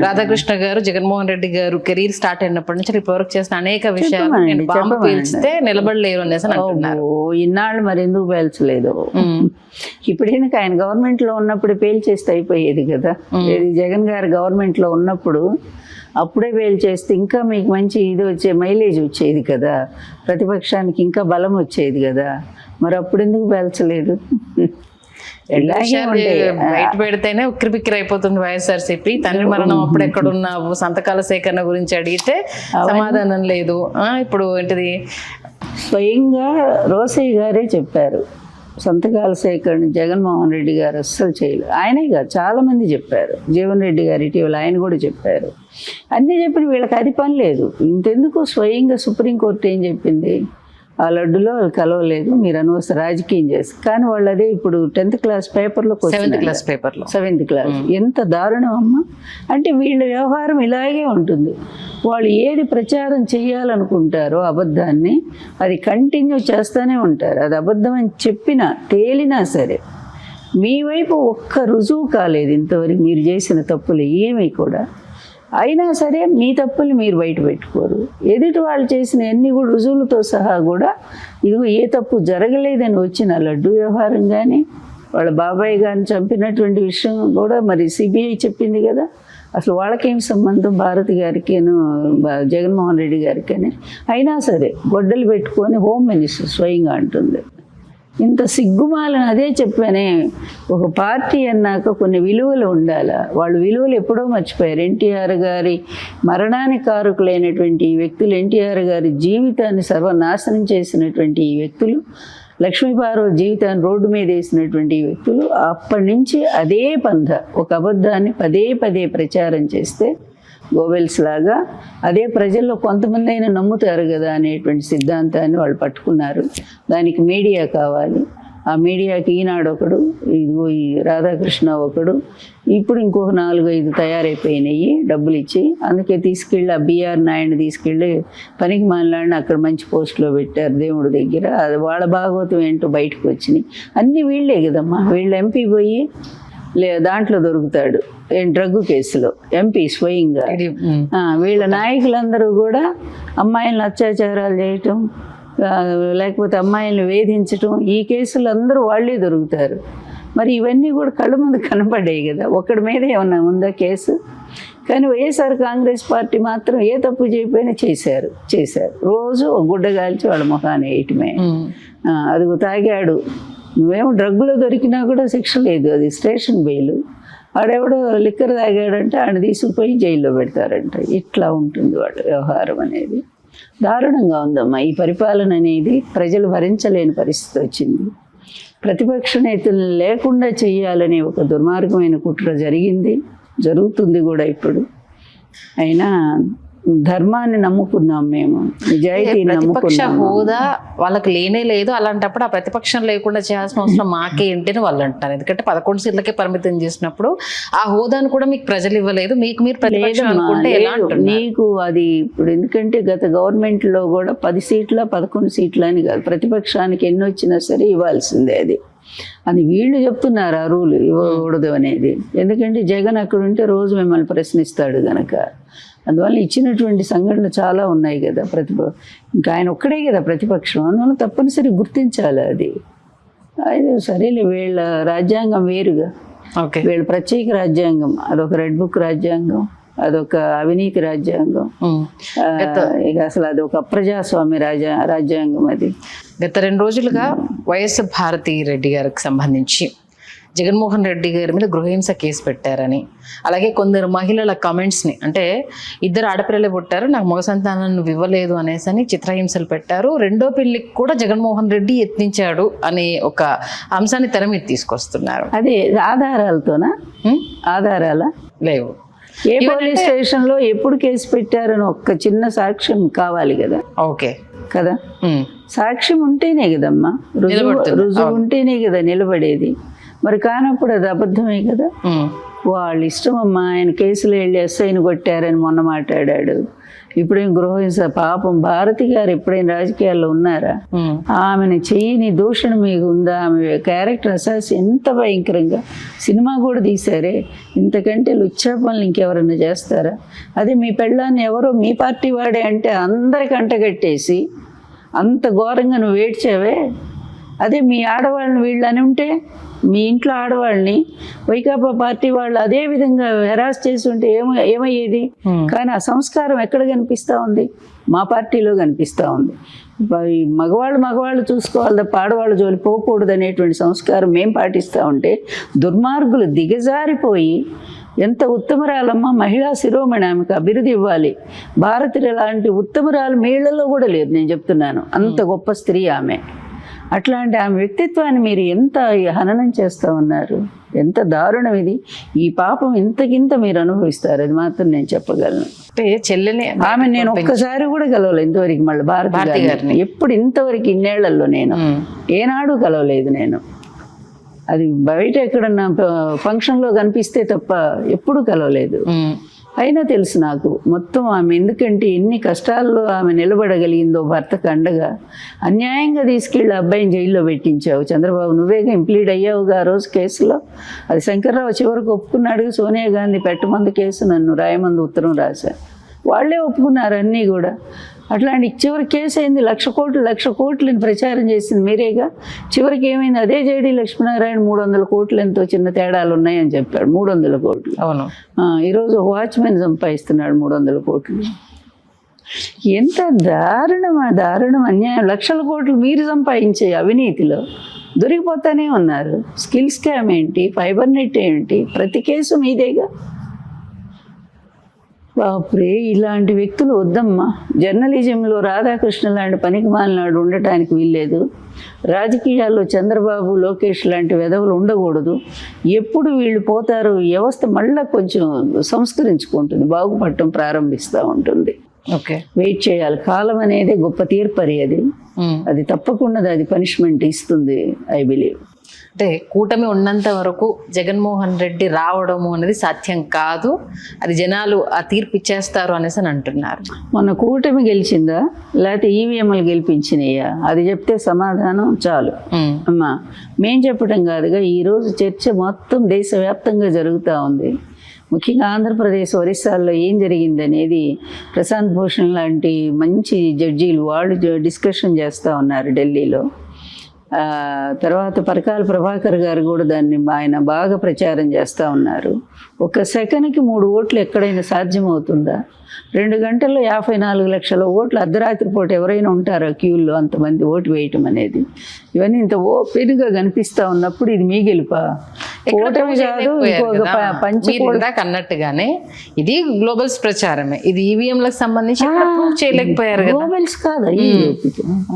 రాధాకృష్ణ గారు, జగన్మోహన్ రెడ్డి గారు కెరీర్ స్టార్ట్ అయినప్పటి నుంచి ఇప్పటివరకు చేసిన అనేక విషయాలు నేను బాంబు పేల్చితే నిలబడలేరు అనేసి అంటున్నారు.
ఇన్నాళ్ళు మరి ఎందుకు పేల్చలేదు? ఇప్పుడైనా ఆయన గవర్నమెంట్ లో ఉన్నప్పుడు పేల్చేస్తే అయిపోయేది కదా. జగన్ గారు గవర్నమెంట్ లో ఉన్నప్పుడు అప్పుడే పేల్చేస్తే ఇంకా మీకు మంచి ఇది వచ్చే మైలేజ్ వచ్చేది కదా, ప్రతిపక్షానికి ఇంకా బలం వచ్చేది కదా. మరి అప్పుడు ఎందుకు పేల్చలేదు?
బయట పెడితేనే ఉక్కిరిబిక్కిరి అయిపోతుంది వైఎస్ఆర్సీపీ. తండ్రి మరణం అప్పుడు ఎక్కడున్నావు, సంతకాల సేకరణ గురించి అడిగితే సమాధానం లేదు. ఇప్పుడు ఏంటిది,
స్వయంగా రోసయ్య గారే చెప్పారు సంతకాల సేకరణ జగన్మోహన్ రెడ్డి గారు అస్సలు చేయలేదు. ఆయనే కాదు చాలామంది చెప్పారు. జీవన్ రెడ్డి గారు ఇటీవల ఆయన కూడా చెప్పారు. అన్నీ చెప్పిన వీళ్ళకి అది పని లేదు. ఇంతెందుకు స్వయంగా సుప్రీంకోర్టు ఏం చెప్పింది, ఆ లడ్డులో కలవలేదు, మీరు అనవసర రాజకీయం చేసి. కానీ వాళ్ళు అదే ఇప్పుడు 10th క్లాస్ పేపర్లో 7th క్లాస్ ఎంత దారుణం అమ్మ. అంటే వీళ్ళ వ్యవహారం ఇలాగే ఉంటుంది. వాళ్ళు ఏది ప్రచారం చేయాలనుకుంటారో అబద్ధాన్ని అది కంటిన్యూ చేస్తూనే ఉంటారు. అది అబద్ధం అని చెప్పినా తేలినా సరే మీ వైపు ఒక్క రుజువు కాలేదు ఇంతవరకు మీరు చేసిన తప్పులు ఏమీ కూడా. అయినా సరే మీ తప్పులు మీరు బయట పెట్టుకోరు. ఎదుటి వాళ్ళు చేసిన అన్ని కూడా రుజువులతో సహా కూడా ఇదిగో ఏ తప్పు జరగలేదని వచ్చిన లడ్డు వ్యవహారం కానీ వాళ్ళ బాబాయ్ గారిని చంపినటువంటి విషయం కూడా మరి సిబిఐ చెప్పింది కదా. అసలు వాళ్ళకేం సంబంధం భారతి గారికేను జగన్మోహన్ రెడ్డి గారికని. అయినా సరే గొడ్డలు పెట్టుకొని హోమ్ మినిస్టర్ స్వయంగా అంటుంది. ఇంత సిగ్గుమాలని అదే చెప్పానే, ఒక పార్టీ అన్నాక కొన్ని విలువలు ఉండాలి. వాళ్ళు విలువలు ఎప్పుడో మర్చిపోయారు. ఎన్టీఆర్ గారి మరణానికి కారకులైనటువంటి ఈ వ్యక్తులు, ఎన్టీఆర్ గారి జీవితాన్ని సర్వనాశనం చేసినటువంటి ఈ వ్యక్తులు, లక్ష్మీపార్వతి జీవితాన్ని రోడ్డు మీద వేసినటువంటి వ్యక్తులు అప్పటి నుంచి అదే పంథ, ఒక అబద్ధాన్ని పదే పదే ప్రచారం చేస్తే గోబెల్స్ లాగా అదే ప్రజల్లో కొంతమంది అయినా నమ్ముతారు కదా అనేటువంటి సిద్ధాంతాన్ని వాళ్ళు పట్టుకున్నారు. దానికి మీడియా కావాలి. ఆ మీడియాకి ఈనాడు ఒకడు, ఇదిగో ఈ రాధాకృష్ణ ఒకడు, ఇప్పుడు ఇంకొక 4-5 తయారైపోయినాయి డబ్బులు ఇచ్చి. అందుకే తీసుకెళ్ళి ఆ బిఆర్ నాయుడిని తీసుకెళ్ళి పనికి మాలాడిని అక్కడ మంచి పోస్టులో పెట్టారు దేవుడి దగ్గర. అది వాళ్ళ భాగవతం ఏంటో బయటకు వచ్చినాయి. అన్నీ వీళ్ళే కదమ్మా. వీళ్ళు ఎంపీ పోయి దాంట్లో దొరుకుతాడు డ్రగ్ కేసులో ఎంపీ స్వయంగా. వీళ్ళ నాయకులందరూ కూడా అమ్మాయిలను అత్యాచారాలు చేయటం, లేకపోతే అమ్మాయిలను వేధించటం, ఈ కేసులు అందరూ వాళ్ళే దొరుకుతారు. మరి ఇవన్నీ కూడా కళ్ళ ముందు కనపడ్డాయి కదా. ఒక్కడి మీద ఏమన్నా ఉందా కేసు? కానీ వైఎస్ఆర్ కాంగ్రెస్ పార్టీ మాత్రం ఏ తప్పు చేయకపోయినా చేశారు. రోజు ఒక గుడ్డ కాల్చి వాళ్ళ మొహాన్ని వేయటమే. అదిగో తాగాడు, మేము డ్రగ్లో దొరికినా కూడా శిక్ష లేదు, అది స్టేషన్ బెయిల్. వాడెవడో లిక్కర్ తాగాడంటే ఆయన తీసుకుపోయి జైల్లో పెడతారంట. ఇట్లా ఉంటుంది వాడు వ్యవహారం అనేది. దారుణంగా ఉందమ్మా ఈ పరిపాలన అనేది. ప్రజలు భరించలేని పరిస్థితి వచ్చింది. ప్రతిపక్ష నేతలు లేకుండా చేయాలనే ఒక దుర్మార్గమైన కుట్ర జరిగింది, జరుగుతుంది కూడా ఇప్పుడు. అయినా ధర్మాన్ని నమ్ముకున్నాం మేము, నిజాయితీని నమ్ముకున్నాం.
హోదా వాళ్ళకి లేనే లేదు. అలాంటప్పుడు ఆ ప్రతిపక్షం లేకుండా చేయాల్సిన అవసరం మాకేంటి అని వాళ్ళు అంటారు. ఎందుకంటే 11 సీట్లకే పరిమితం చేసినప్పుడు ఆ హోదాను కూడా మీకు ప్రజలు ఇవ్వలేదు, మీకు మీరు ప్రతిపక్షం అనుకుంటే ఎలా అంటున్నారు?
నీకు అది ఇప్పుడు ఎందుకంటే గత గవర్నమెంట్లో కూడా 10 సీట్ల 11 సీట్ల అని కాదు, ప్రతిపక్షానికి ఎన్ని వచ్చినా సరే ఇవ్వాల్సిందే. అది వీళ్ళు చెప్తున్నారు ఆ రూల్ ఇవ్వకూడదు అనేది. ఎందుకంటే జగన్ అక్కడ ఉంటే రోజు మిమ్మల్ని ప్రశ్నిస్తాడు కనుక. అందువల్ల ఇచ్చినటువంటి సంఘటనలు చాలా ఉన్నాయి కదా. ఇంకా ఆయన ఒక్కడే కదా ప్రతిపక్షం. అందువల్ల తప్పనిసరి గుర్తించాలి అది. అయితే సరేలే, వీళ్ళ రాజ్యాంగం వేరుగా,
ఓకే.
వీళ్ళ ప్రత్యేక రాజ్యాంగం, అదొక రెడ్ బుక్ రాజ్యాంగం, అదొక అవినీతి రాజ్యాంగం. ఇక అసలు అది ఒక అప్రజాస్వామ్య రాజ్యాంగం అది.
గత 2 రోజులుగా వైఎస్ భారతి రెడ్డి గారికి సంబంధించి జగన్మోహన్ రెడ్డి గారి మీద గృహహింస కేసు పెట్టారని, అలాగే కొందరు మహిళల కామెంట్స్ని, అంటే 2 ఆడపిల్లలే పుట్టారు, నాకు మగ సంతానం నువ్వు ఇవ్వలేదు అనేసి అని చిత్రహింసలు పెట్టారు, 2వ పెళ్లికి కూడా జగన్మోహన్ రెడ్డి యత్నించాడు అనే ఒక అంశాన్ని తెర మీద తీసుకొస్తున్నారు.
అదే ఆధారాలతోనా? ఆధారాల
లేవు.
ఏ పోలీస్ స్టేషన్లో ఎప్పుడు కేసు పెట్టారని ఒక్క చిన్న సాక్ష్యం కావాలి కదా.
ఓకే
కదా, సాక్ష్యం ఉంటేనే కదమ్మా, రుజువు ఉంటేనే కదా నిలబడేది. మరి కానప్పుడు అది అబద్ధమే కదా. వాళ్ళ ఇష్టం అమ్మా. ఆయన కేసులో వెళ్ళి ఎస్ఐని కొట్టారని మొన్న మాట్లాడాడు. ఇప్పుడేం గృహహింస? పాపం భారతి గారు ఎప్పుడైనా రాజకీయాల్లో ఉన్నారా? ఆమెను చేయని దూషణ మీకు ఉందా? ఆమె క్యారెక్టర్ అసాసి ఎంత భయంకరంగా సినిమా కూడా తీశారే, ఇంతకంటే లుచ్చా పనులు ఇంకెవరన్నా చేస్తారా? అదే మీ పెళ్ళాన్ని ఎవరో మీ పార్టీ వాడే అంటే అందరికి అంటగట్టేసి అంత ఘోరంగా నువ్వు ఏడ్చావే. అదే మీ ఆడవాళ్ళని వీళ్ళని ఉంటే, మీ ఇంట్లో ఆడవాళ్ళని వైకాపా పార్టీ వాళ్ళు అదే విధంగా హెరాస్ చేసి ఉంటే ఏమయ్యేది? కానీ ఆ సంస్కారం ఎక్కడ కనిపిస్తూ ఉంది? మా పార్టీలో కనిపిస్తూ ఉంది. మగవాళ్ళు చూసుకోవాలి తప్ప ఆడవాళ్ళు జోలి పోకూడదు అనేటువంటి సంస్కారం మేము పాటిస్తూ ఉంటే, దుర్మార్గులు దిగజారిపోయి, ఎంత ఉత్తమరాలమ్మ, మహిళా శిరోమణి, ఆమెకు అభివృద్ధి ఇవ్వాలి. భారతి లాంటి ఉత్తమరాలు మీళ్లలో కూడా లేదు, నేను చెప్తున్నాను. అంత గొప్ప స్త్రీ ఆమె. అట్లాంటి ఆమె వ్యక్తిత్వాన్ని మీరు ఎంత హననం చేస్తూ ఉన్నారు? ఎంత దారుణం ఇది! ఈ పాపం ఇంతకింత మీరు అనుభవిస్తారు, అది మాత్రం నేను చెప్పగలను.
చెల్లెని
ఆమె నేను ఒక్కసారి కూడా కలవలేదు ఇంతవరకు. మళ్ళీ భారతి గారిని ఎప్పుడు ఇంతవరకు ఇన్నేళ్లలో నేను ఏనాడు కలవలేదు నేను. అది బయట ఎక్కడన్నా ఫంక్షన్లో కనిపిస్తే తప్ప ఎప్పుడు కలవలేదు. అయినా తెలుసు నాకు మొత్తం ఆమె, ఎందుకంటే ఎన్ని కష్టాల్లో ఆమె నిలబడగలిగిందో భర్తకు అండగా. అన్యాయంగా తీసుకెళ్ళి అబ్బాయిని జైల్లో పెట్టించావు చంద్రబాబు, నువ్వేగా ఇంప్లీడ్ అయ్యావుగా ఆ రోజు కేసులో. అది శంకర్రావు చివరికి ఒప్పుకున్నాడు. సోనియా గాంధీ పెట్టమంది కేసు, నన్ను రాయమంది ఉత్తరం రాశా, వాళ్ళే ఒప్పుకున్నారు అన్నీ కూడా. అట్లాంటి చివరి కేసు అయింది. 1,00,00,000 కోట్లని ప్రచారం చేసింది మీరేగా. చివరికి ఏమైంది? అదే జేడీ లక్ష్మీనారాయణ 300 కోట్లు ఎంతో చిన్న తేడాలు ఉన్నాయని చెప్పాడు. 300 కోట్లు. అవును. ఈరోజు వాచ్మెన్ సంపాదిస్తున్నాడు 300 కోట్లు. ఎంత దారుణం, అన్యాయం. 1,00,00,000 కోట్లు మీరు సంపాదించే అవినీతిలో దొరికిపోతానే ఉన్నారు. స్కిల్ స్కామ్ ఏంటి, ఫైబర్ నెట్ ఏంటి, ప్రతి కేసు మీదేగా. బాపురే, ఇలాంటి వ్యక్తులు వద్దమ్మా. జర్నలిజంలో రాధాకృష్ణ లాంటి పనికి మాలినాడు ఉండటానికి వీల్లేదు. రాజకీయాల్లో చంద్రబాబు, లోకేష్ లాంటి వెధవులు ఉండకూడదు. ఎప్పుడు వీళ్ళు పోతారు, వ్యవస్థ మళ్ళీ కొంచెం సంస్కరించుకుంటుంది, బాగుపడటం ప్రారంభిస్తూ ఉంటుంది.
ఓకే,
వెయిట్ చేయాలి. కాలం అనేది గొప్ప తీర్పరి. అది తప్పకుండా అది పనిష్మెంట్ ఇస్తుంది, ఐ బిలీవ్.
అంటే కూటమి ఉన్నంత వరకు జగన్మోహన్ రెడ్డి రావడము అనేది సాధ్యం కాదు, అది జనాలు ఆ తీర్పు ఇచ్చేస్తారు అనేసి అని అంటున్నారు.
మొన్న కూటమి గెలిచిందా లేకపోతే ఈవీఎంలు గెలిపించినాయా? అది చెప్తే సమాధానం చాలు అమ్మా. మేం చెప్పడం కాదుగా, ఈరోజు చర్చ మొత్తం దేశవ్యాప్తంగా జరుగుతూ ఉంది. ముఖ్యంగా ఆంధ్రప్రదేశ్, ఒరిస్సాల్లో ఏం జరిగిందనేది ప్రశాంత్ భూషణ్ లాంటి మంచి జడ్జీలు వాళ్ళు డిస్కషన్ చేస్తూ ఉన్నారు ఢిల్లీలో. తర్వాత పరకాల ప్రభాకర్ గారు కూడా దాన్ని ఆయన బాగా ప్రచారం చేస్తూ ఉన్నారు. 1 సెకనుకి 3 ఓట్లు ఎక్కడైనా సాధ్యమవుతుందా? 2 గంటల్లో 54 లక్షల ఓట్లు అర్ధరాత్రి పూట ఎవరైనా ఉంటారా క్యూల్లో అంతమంది ఓటు వేయటం అనేది? ఇవన్నీ ఇంత ఓపెన్గా కనిపిస్తూ ఉన్నప్పుడు ఇది మీ గెలుపా? ఓటమి కాదు, ఇంకొక
పంచదాకా అన్నట్టుగానే ఇది గ్లోబల్స్ ప్రచారమే. ఇది ఈవీఎంలకు సంబంధించి చేయలేకపోయారు.
గ్లోబల్స్ కాదు,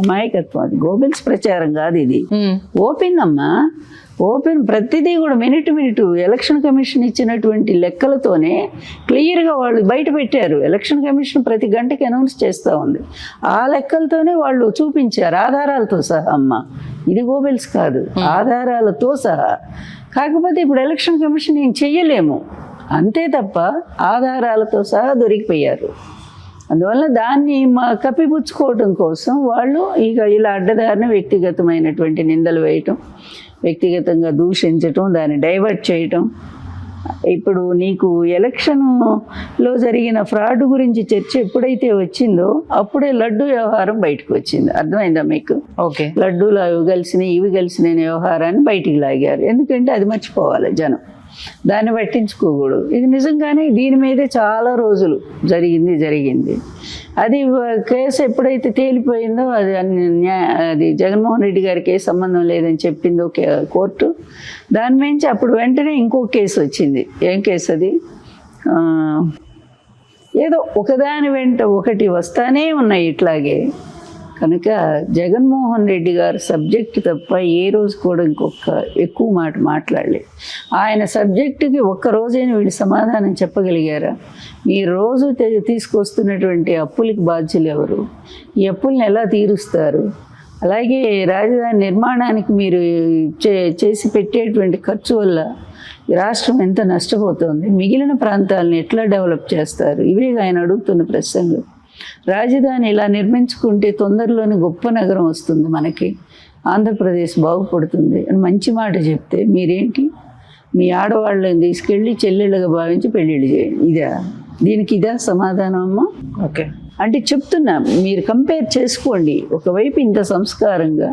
అమాయకత్వం. అది గ్లోబల్స్ ప్రచారం కాదు, ఇది ఓపెన్ అమ్మా. ఓపెన్ ప్రతిదీ కూడా మినిట్ ఎలక్షన్ కమిషన్ ఇచ్చినటువంటి లెక్కలతోనే క్లియర్గా వాళ్ళు బయట పెట్టారు. ఎలక్షన్ కమిషన్ ప్రతి గంటకి అనౌన్స్ చేస్తూ ఉంది. ఆ లెక్కలతోనే వాళ్ళు చూపించారు ఆధారాలతో సహా. అమ్మ, ఇది గోబెల్స్ కాదు, ఆధారాలతో సహా. కాకపోతే ఇప్పుడు ఎలక్షన్ కమిషన్ ఏం చెయ్యలేము, అంతే తప్ప ఆధారాలతో సహా దొరికిపోయారు. అందువల్ల దాన్ని కప్పిపుచ్చుకోవటం కోసం వాళ్ళు ఇక ఇలా అడ్డదారిన వ్యక్తిగతమైనటువంటి నిందలు వేయటం, వ్యక్తిగతంగా దూషించటం, దాన్ని డైవర్ట్ చేయటం, ఇప్పుడు నీకు ఎలక్షన్లో జరిగిన ఫ్రాడ్ గురించి చర్చ ఎప్పుడైతే వచ్చిందో అప్పుడే లడ్డు వ్యవహారం బయటకు వచ్చింది. అర్థమైందా మీకు?
ఓకే.
లడ్డూలు అవి కలిసినాయి ఇవి కలిసినాయి వ్యవహారాన్ని బయటికి లాగారు. ఎందుకంటే అది మర్చిపోవాలి జనం, దాన్ని పట్టించుకోకూడదు. ఇది నిజంగానే దీని మీదే చాలా రోజులు జరిగింది. అది కేసు ఎప్పుడైతే తేలిపోయిందో అది అది జగన్మోహన్ రెడ్డి గారికి ఏ సంబంధం లేదని చెప్పిందో కోర్టు, దాని మించి అప్పుడు వెంటనే ఇంకో కేసు వచ్చింది. ఏం కేసు అది? ఏదో ఒకదాని వెంట ఒకటి వస్తానే ఉన్నాయి ఇట్లాగే. కనుక జగన్మోహన్ రెడ్డి గారు సబ్జెక్ట్ తప్ప ఏ రోజు కూడా ఇంకొక ఎక్కువ మాట మాట్లాడలేదు. ఆయన సబ్జెక్టుకి ఒక్కరోజైనా వీళ్ళు సమాధానం చెప్పగలిగారా? ఈ రోజు తీసుకొస్తున్నటువంటి అప్పులకి బాధ్యులు ఎవరు? ఈ అప్పుల్ని ఎలా తీరుస్తారు? అలాగే రాజధాని నిర్మాణానికి మీరు చేసి పెట్టేటువంటి ఖర్చు వల్ల రాష్ట్రం ఎంత నష్టపోతుంది? మిగిలిన ప్రాంతాలను ఎట్లా డెవలప్ చేస్తారు? ఇవే ఆయన అడుగుతున్న ప్రశ్నలు. రాజధాని ఇలా నిర్మించుకుంటే తొందరలోనే గొప్ప నగరం వస్తుంది, మనకి ఆంధ్రప్రదేశ్ బాగుపడుతుంది అని మంచి మాట చెప్తే మీరేంటి మీ ఆడవాళ్ళని తీసుకెళ్ళి చెల్లెళ్ళగా భావించి పెళ్ళిళ్ళు చేయండి. దీనికి ఇదా సమాధానం అమ్మా?
ఓకే.
అంటే చెప్తున్నా, మీరు కంపేర్ చేసుకోండి. ఒకవైపు ఇంత సంస్కారంగా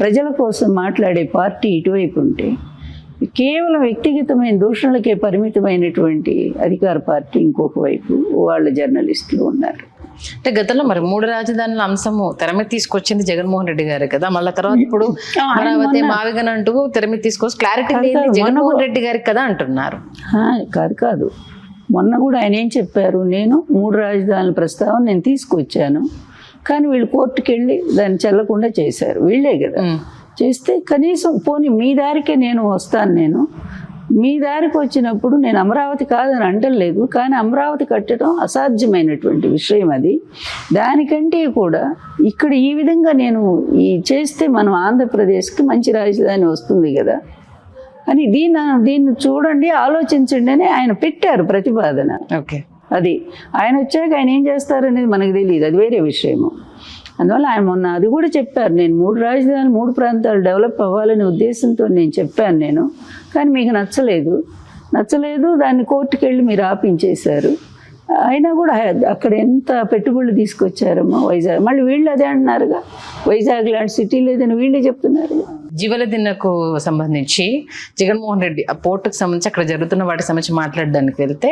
ప్రజల కోసం మాట్లాడే పార్టీ ఇటువైపు ఉంటే, కేవలం వ్యక్తిగతమైన దూషణలకే పరిమితమైనటువంటి అధికార పార్టీ ఇంకొక వైపు వాళ్ళ జర్నలిస్టులు ఉన్నారు.
అంటే గతంలో మరి 3 రాజధానుల అంశము తెర మీద తీసుకొచ్చింది జగన్మోహన్ రెడ్డి గారే కదా. మళ్ళీ తర్వాత ఇప్పుడు అమరావతి మావిగన్ అంటూ తెర మీద తీసుకొచ్చి క్లారిటీ లేదు జగన్మోహన్ రెడ్డి గారికి కదా అంటున్నారు.
కాదు మొన్న కూడా ఆయన ఏం చెప్పారు? నేను 3 రాజధానుల ప్రస్తావన నేను తీసుకొచ్చాను, కానీ వీళ్ళు కోర్టుకు వెళ్ళి దాన్ని చెల్లకుండా చేశారు. వీళ్ళే కదా చేస్తే, కనీసం పోనీ మీ దారికే నేను వస్తాను, మీ దారికి వచ్చినప్పుడు నేను అమరావతి కాదని అంటలేదు, కానీ అమరావతి కట్టడం అసాధ్యమైనటువంటి విషయం. అది దానికంటే కూడా ఇక్కడ ఈ విధంగా నేను చేస్తే మనం ఆంధ్రప్రదేశ్కి మంచి రాజధాని వస్తుంది కదా అని దీన్ని చూడండి, ఆలోచించండి అని ఆయన పెట్టారు ప్రతిపాదన.
ఓకే.
అది ఆయన వచ్చాక ఆయన ఏం చేస్తారనేది మనకు తెలియదు, అది వేరే విషయము. అందువల్ల ఆయన మొన్న అది కూడా చెప్పారు, నేను 3 రాజధానులు 3 ప్రాంతాలు డెవలప్ అవ్వాలనే ఉద్దేశంతో నేను చెప్పాను, కానీ మీకు నచ్చలేదు, దాన్ని కోర్టుకు వెళ్ళి మీరు ఆపించేశారు. అయినా కూడా అక్కడ ఎంత పెట్టుబడులు తీసుకొచ్చారమ్మా వైజాగ్. మళ్ళీ వీళ్ళు అదే అంటున్నారుగా, వైజాగ్ లాంటి సిటీ లేదని వీళ్ళే చెప్తున్నారు.
జీవలదిన్నకు సంబంధించి జగన్మోహన్ రెడ్డి ఆ పోర్టుకు సంబంధించి అక్కడ జరుగుతున్న వాటికి సంబంధించి మాట్లాడడానికి వెళ్తే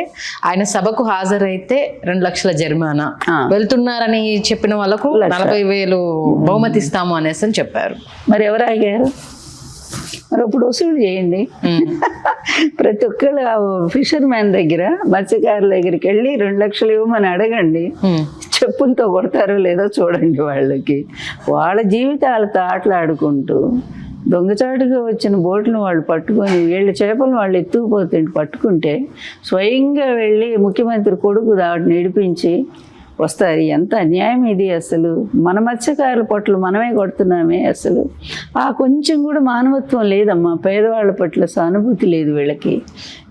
ఆయన సభకు హాజరైతే 2 లక్షల జరిమానా, వెళ్తున్నారని చెప్పిన వాళ్ళకు 40,000 బహుమతి ఇస్తాము అనేసి అని చెప్పారు.
మరి ఎవరు ఆగారు? మరి ఇప్పుడు వసూలు చేయండి. ప్రతి ఒక్కరు ఫిషర్ మ్యాన్ దగ్గర, మత్స్యకారుల దగ్గరికి వెళ్ళి 2 లక్షలు ఇవ్వమని అడగండి. చెప్పులతో కొడతారో లేదో చూడండి. వాళ్ళ జీవితాలతో ఆటలాడుకుంటూ దొంగచాటుగా వచ్చిన బోట్లను వాళ్ళు పట్టుకొని వీళ్ళ చేపలను వాళ్ళు పట్టుకుంటే స్వయంగా వెళ్ళి ముఖ్యమంత్రి కొడుకు వాటిని నడిపించి వస్తారు. ఎంత అన్యాయం ఇది అసలు! మన మత్స్యకారుల పట్ల మనమే కొడుతున్నామే. అసలు కొంచెం కూడా మానవత్వం లేదమ్మా. పేదవాళ్ళ పట్ల సానుభూతి లేదు వీళ్ళకి.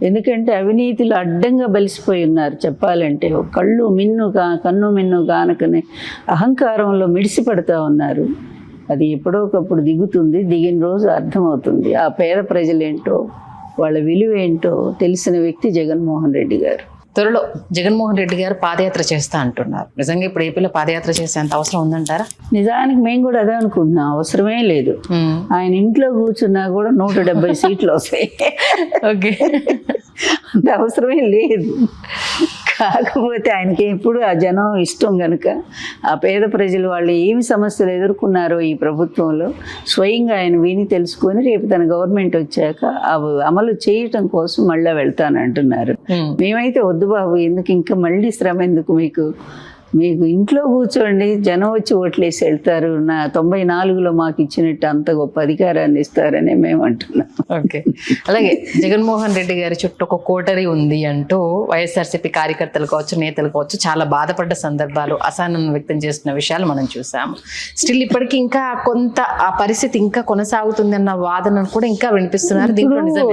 ఎందుకంటే అవినీతిలో అడ్డంగా బలిసిపోయి ఉన్నారు. చెప్పాలంటే కన్ను మిన్ను కానకనే అహంకారంలో మిడిసిపడతా ఉన్నారు. అది ఎప్పుడోకప్పుడు దిగుతుంది. దిగిన రోజు అర్థమవుతుంది ఆ పేద ప్రజలేంటో, వాళ్ళ విలువ ఏంటో తెలిసిన వ్యక్తి జగన్మోహన్ రెడ్డి గారు.
త్వరలో జగన్మోహన్ రెడ్డి గారు పాదయాత్ర చేస్తా అంటున్నారు. నిజంగా ఇప్పుడు ఏపీలో పాదయాత్ర చేసేంత అవసరం ఉందంటారా?
నిజానికి మేము కూడా అదే అనుకుంటున్నాం. అవసరమే లేదు. ఆయన ఇంట్లో కూర్చున్నా కూడా 170 సీట్లు వస్తాయి.
ఓకే.
అంత అవసరమే లేదు. కాకపోతే ఆయనకి ఎప్పుడు ఆ జనం ఇష్టం కనుక ఆ పేద ప్రజలు వాళ్ళు ఏమి సమస్యలు ఎదుర్కొన్నారో ఈ ప్రభుత్వంలో స్వయంగా ఆయన విని తెలుసుకొని రేపు తన గవర్నమెంట్ వచ్చాక అమలు చేయటం కోసం మళ్ళీ వెళ్తానంటున్నారు. మేమైతే వద్దు బాబు, ఎందుకు ఇంకా మళ్ళీ శ్రమ ఎందుకు మీకు ఇంట్లో కూర్చోండి, జనం వచ్చి ఓట్లేసి వెళ్తారు. 94లో మాకు ఇచ్చినట్టు అంత గొప్ప అధికారాన్ని ఇస్తారని మేము అంటున్నాం.
ఓకే. అలాగే జగన్మోహన్ రెడ్డి గారి చుట్టూ ఒక కోటరీ ఉంది అంటూ వైఎస్ఆర్సీపీ కార్యకర్తలు కావచ్చు, నేతలు కావచ్చు చాలా బాధపడ్డ సందర్భాలు, అసహనం వ్యక్తం చేస్తున్న విషయాలు మనం చూసాము. స్టిల్ ఇప్పటికీ ఇంకా కొంత ఆ పరిస్థితి ఇంకా కొనసాగుతుంది అన్న వాదనను కూడా ఇంకా వినిపిస్తున్నారు. దీంట్లో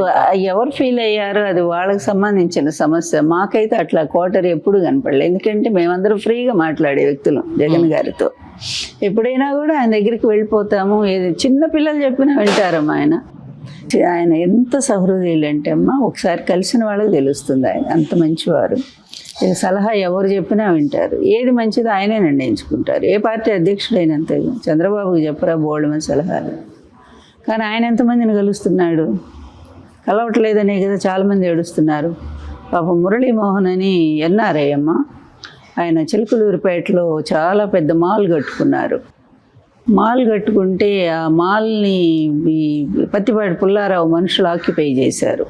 ఎవరు ఫీల్ అయ్యారో అది వాళ్ళకి సంబంధించిన సమస్య. మాకైతే అట్లా కోటరీ ఎప్పుడు కనపడలేదు. ఎందుకంటే మేమందరం ఫ్రీగా మాట్లాడే వ్యక్తులు జగన్ గారితో. ఎప్పుడైనా కూడా ఆయన దగ్గరికి వెళ్ళిపోతాము. ఏది చిన్న పిల్లలు చెప్పినా వింటారమ్మా ఆయన. ఆయన ఎంత సహృదయులు అంటే అమ్మ, ఒకసారి కలిసిన వాళ్ళకి తెలుస్తుంది ఆయన అంత మంచివారు. ఇక సలహా ఎవరు చెప్పినా వింటారు. ఏది మంచిదో ఆయనే నిర్ణయించుకుంటారు. ఏ పార్టీ అధ్యక్షుడైనంత చంద్రబాబుకి చెప్పరా బోల్డమని సలహాలు. కానీ ఆయన ఎంతమందిని కలుస్తున్నాడు? కలవట్లేదనే కదా చాలామంది ఏడుస్తున్నారు. పాపం మురళీమోహన్ అని ఎన్ఆర్ఐ అమ్మ, ఆయన చిలుకలూరిపేటలో చాలా పెద్ద మాల్ కట్టుకున్నారు. మాల్ కట్టుకుంటే ఆ మాల్ని ఈ పత్తిపాటి పుల్లారావు మనుషులు ఆక్యుపై చేశారు.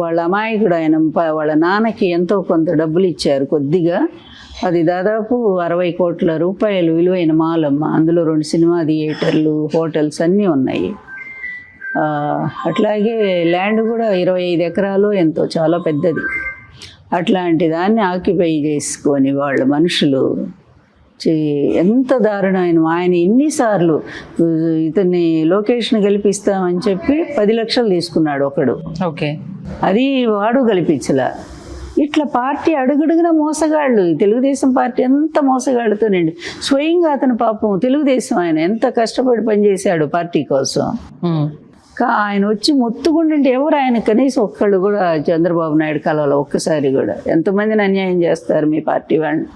వాళ్ళ అమాయకుడు ఆయన వాళ్ళ నాన్నకి ఎంతో కొంత డబ్బులు ఇచ్చారు కొద్దిగా. అది దాదాపు 60 కోట్ల రూపాయలు విలువైన మాల్ అమ్మ. అందులో 2 సినిమా థియేటర్లు, హోటల్స్ అన్నీ ఉన్నాయి. అట్లాగే ల్యాండ్ కూడా 25 ఎకరాలు ఎంతో, చాలా పెద్దది. అట్లాంటి దాన్ని ఆక్యుపై చేసుకొని వాళ్ళ మనుషులు ఎంత దారుణమైన. ఆయన ఎన్నిసార్లు ఇతన్ని లొకేషన్ గెలిపిస్తామని చెప్పి 10 లక్షలు తీసుకున్నాడు ఒకడు.
ఓకే,
అది వాడు గెలిపించలా. ఇట్లా పార్టీ అడుగడుగున మోసగాళ్ళు. తెలుగుదేశం పార్టీ ఎంత మోసగాళ్ళతోనండి. స్వయంగా అతను పాపం తెలుగుదేశం ఆయన ఎంత కష్టపడి పనిచేశాడు పార్టీ కోసం. ఆయన వచ్చి మొత్తుకుంటుంటే ఎవరు ఆయన కనీసం ఒక్కళ్ళు కూడా చంద్రబాబు నాయుడు కలవల ఒక్కసారి కూడా. ఎంతమందిని అన్యాయం చేస్తారు మీ పార్టీ వాళ్ళని.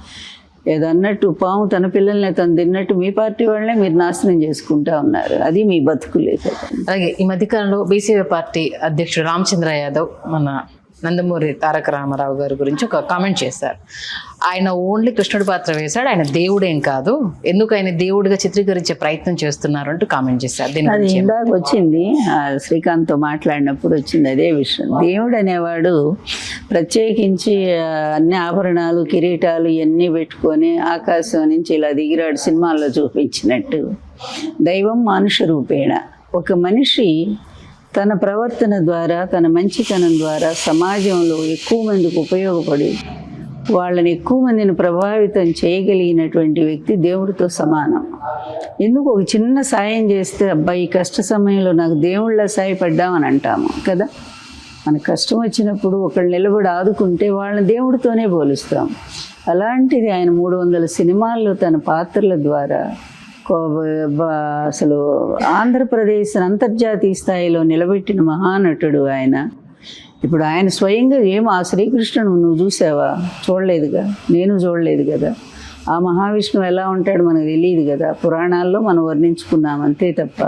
ఏదన్నట్టు పాము తన పిల్లల్ని తను తిన్నట్టు మీ పార్టీ వాళ్ళనే మీరు నాశనం చేసుకుంటా ఉన్నారు. అది మీ బతుకులే కదా.
అలాగే ఈ మధ్యకాలంలో బీసీవై పార్టీ అధ్యక్షుడు రామచంద్ర యాదవ్ మన నందమూరి తారక రామారావు గారి గురించి ఒక కామెంట్ చేశారు. ఆయన ఓన్లీ కృష్ణుడి పాత్ర వేశాడు, ఆయన దేవుడేం కాదు, ఎందుకు ఆయన దేవుడిగా చిత్రీకరించే ప్రయత్నం చేస్తున్నారు అంటూ కామెంట్ చేశారు.
అది ఇందాక వచ్చింది శ్రీకాంత్తో మాట్లాడినప్పుడు వచ్చింది అదే విషయం. దేవుడు అనేవాడు ప్రత్యేకించి అన్ని ఆభరణాలు, కిరీటాలు ఇవన్నీ పెట్టుకొని ఆకాశం నుంచి ఇలా దిగిరాడు సినిమాల్లో చూపించినట్టు దైవం మానుష రూపేణ. ఒక మనిషి తన ప్రవర్తన ద్వారా, తన మంచితనం ద్వారా సమాజంలో ఎక్కువ మందికి ఉపయోగపడి వాళ్ళని ఎక్కువ మందిని ప్రభావితం చేయగలిగినటువంటి వ్యక్తి దేవుడితో సమానం. ఎందుకు ఒక చిన్న సాయం చేస్తే అబ్బాయి కష్ట సమయంలో నాకు దేవుళ్ళ సాయపడ్డామని అంటాము కదా. మన కష్టం వచ్చినప్పుడు ఒకళ్ళు నిలబడి ఆదుకుంటే వాళ్ళని దేవుడితోనే పోలుస్తాం. అలాంటిది ఆయన 300 సినిమాల్లో తన పాత్రల ద్వారా అసలు ఆంధ్రప్రదేశ్ అంతర్జాతీయ స్థాయిలో నిలబెట్టిన మహానటుడు ఆయన. ఇప్పుడు ఆయన స్వయంగా ఆ శ్రీకృష్ణుడు నువ్వు చూసావా? చూడలేదుగా, నేను చూడలేదు కదా. ఆ మహావిష్ణువు ఎలా ఉంటాడు మనకు తెలియదు కదా. పురాణాల్లో మనం వర్ణించుకున్నాం అంతే తప్ప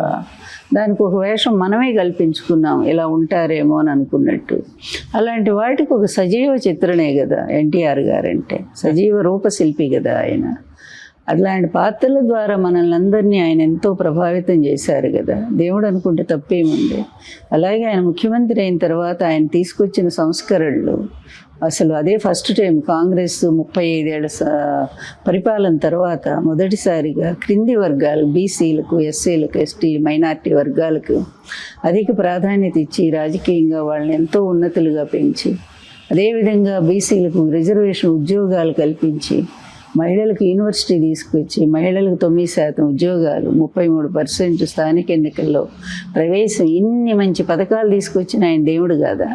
దానికి ఒక వేషం మనమే కల్పించుకున్నాం ఇలా ఉంటారేమో అని అనుకున్నట్టు. అలాంటి వాటికి ఒక సజీవ చిత్రణే కదా ఎన్టీఆర్ గారంటే. సజీవ రూపశిల్పి కదా ఆయన. అట్లాంటి పాత్రల ద్వారా మనల్ని అందరినీ ఆయన ఎంతో ప్రభావితం చేశారు కదా. దేవుడు అనుకుంటే తప్పేముంది. అలాగే ఆయన ముఖ్యమంత్రి అయిన తర్వాత ఆయన తీసుకొచ్చిన సంస్కరణలు అసలు అదే ఫస్ట్ టైం కాంగ్రెస్ 35 ఏళ్ల పరిపాలన తర్వాత మొదటిసారిగా క్రింది వర్గాలు, బీసీలకు, ఎస్సీలకు, ఎస్టీ, మైనార్టీ వర్గాలకు అధిక ప్రాధాన్యత ఇచ్చి రాజకీయంగా వాళ్ళని ఎంతో ఉన్నతులుగా పెంచి, అదేవిధంగా బీసీలకు రిజర్వేషన్ ఉద్యోగాలు కల్పించి, మహిళలకు యూనివర్సిటీ తీసుకొచ్చి మహిళలకు 9% ఉద్యోగాలు, 33% స్థానిక ఎన్నికల్లో ప్రవేశం, ఇన్ని మంచి పథకాలు తీసుకొచ్చిన ఆయన దేవుడు కాదా?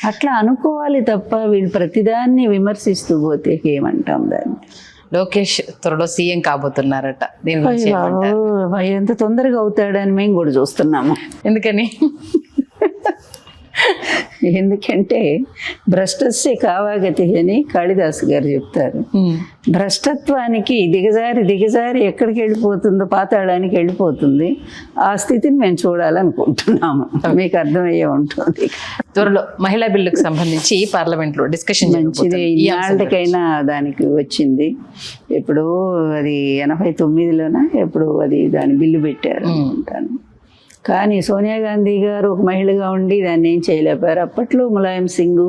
అట్లా అనుకోవాలి తప్ప వీళ్ళు ప్రతిదాన్ని విమర్శిస్తూ పోతే ఏమంటాం దాన్ని.
లోకేష్ త్వరలో సీఎం కాబోతున్నారట.
ఎంత తొందరగా అవుతాడని మేము కూడా చూస్తున్నాము.
ఎందుకని?
ఎందుకంటే భ్రష్టస్య కావాగతి అని కాళిదాసు గారు చెప్తారు. భ్రష్టత్వానికి దిగజారి ఎక్కడికి వెళ్ళిపోతుందో పాతాళానికి వెళ్ళిపోతుంది. ఆ స్థితిని మేము చూడాలనుకుంటున్నాము. మీకు అర్థమయ్యే ఉంటుంది.
త్వరలో మహిళా బిల్లుకు సంబంధించి పార్లమెంట్లో డిస్కషన్
మంచిది. ఈనాటికైనా దానికి వచ్చింది. ఇప్పుడు అది 89లోనా ఎప్పుడు అది దాని బిల్లు పెట్టారు అనుకుంటాను. కానీ సోనియా గాంధీ గారు ఒక మహిళగా ఉండి దాన్ని ఏం చేయలేపారు. అప్పట్లో ములాయం సింగ్,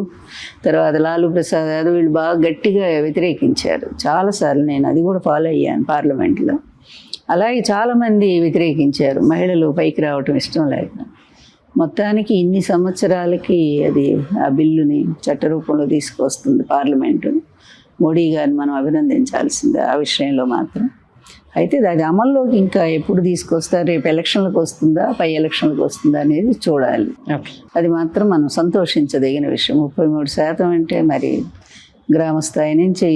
తర్వాత లాలూ ప్రసాద్ యాదవ్ వీళ్ళు బాగా గట్టిగా వ్యతిరేకించారు చాలాసార్లు. నేను అది కూడా ఫాలో అయ్యాను పార్లమెంట్లో. అలాగే చాలామంది వ్యతిరేకించారు, మహిళలు పైకి రావటం ఇష్టం లేక. మొత్తానికి ఇన్ని సంవత్సరాలకి అది ఆ బిల్లుని చట్టరూపంలో తీసుకొస్తుంది పార్లమెంటు. మోడీ గారిని మనం అభినందించాల్సిందే ఆ విషయంలో మాత్రం. అయితే అది అమల్లోకి ఇంకా ఎప్పుడు తీసుకొస్తారు, రేపు ఎలక్షన్లకు వస్తుందా, పై ఎలక్షన్లకు వస్తుందా అనేది చూడాలి. అది మాత్రం మనం సంతోషించదగిన విషయం. 33% అంటే మరి గ్రామ స్థాయి నుంచి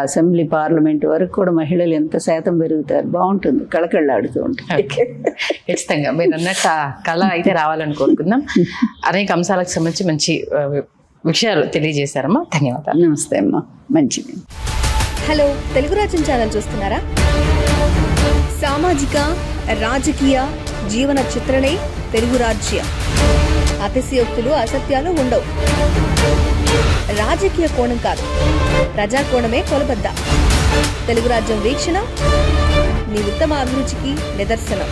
అసెంబ్లీ పార్లమెంట్ వరకు కూడా మహిళలు ఎంత శాతం పెరుగుతారు, బాగుంటుంది, కళకళలాడుతూ ఉంటుంది.
ఖచ్చితంగా మీరు అన్నట్టు ఆ కళ అయితే రావాలని కోరుకుందాం. అనేక అంశాలకు సంబంధించి మంచి విషయాలు తెలియజేశారమ్మా, ధన్యవాదాలు.
నమస్తే అమ్మా, మంచిది.
హలో, తెలుగు రాజ్యం ఛానల్ చూస్తున్నారా? సామాజిక రాజకీయ జీవన చిత్రణే తెలుగు రాజ్యం. అతిశయోక్తులు అసత్యాలు ఉండవు. రాజకీయ కోణం కాదు, ప్రజా కోణమే కొలబద్ద. తెలుగు రాజ్యం వీక్షణ మీ ఉత్తమ అభిరుచికి నిదర్శనం.